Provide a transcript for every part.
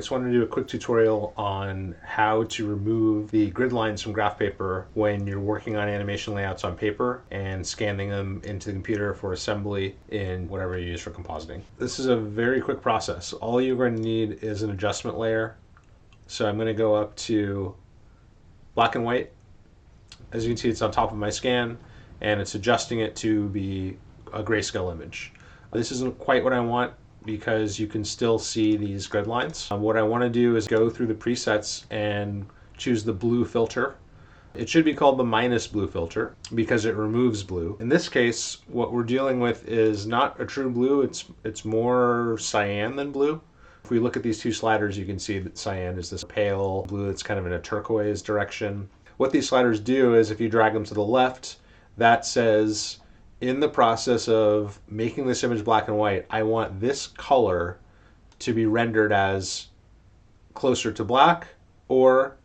just wanted to do a quick tutorial on how to remove the grid lines from graph paper when you're working on animation layouts on paper and scanning them into the computer for assembly in whatever you use for compositing. This is a very quick process. All you're going to need is an adjustment layer. So I'm going to go up to black and white. As you can see, it's on top of my scan and it's adjusting it to be a grayscale image. This isn't quite what I want because you can still see these grid lines. What I want to do is go through the presets and choose the blue filter. It should be called the minus blue filter because it removes blue. In this case, what we're dealing with is not a true blue, it's more cyan than blue. If we look at these two sliders, you can see that cyan is this pale blue that's kind of in a turquoise direction. What these sliders do is if you drag them to the left, that says, in the process of making this image black and white, I want this color to be rendered as closer to black, or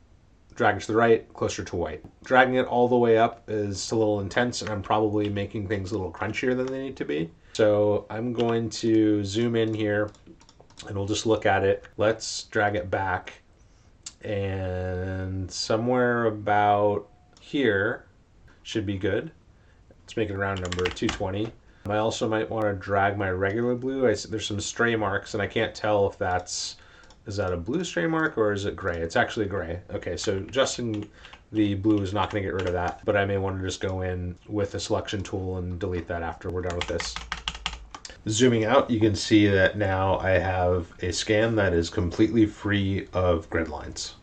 drag it to the right, closer to white. Dragging it all the way up is a little intense and I'm probably making things a little crunchier than they need to be. So I'm going to zoom in here and we'll just look at it. Let's drag it back, and somewhere about here should be good. Let's make it a round number, 220. I also might want to drag my regular blue. There's some stray marks and I can't tell if is that a blue stray mark or is it gray? It's actually gray. Okay, so adjusting the blue is not going to get rid of that, but I may want to just go in with the selection tool and delete that after we're done with this. Zooming out, you can see that now I have a scan that is completely free of grid lines.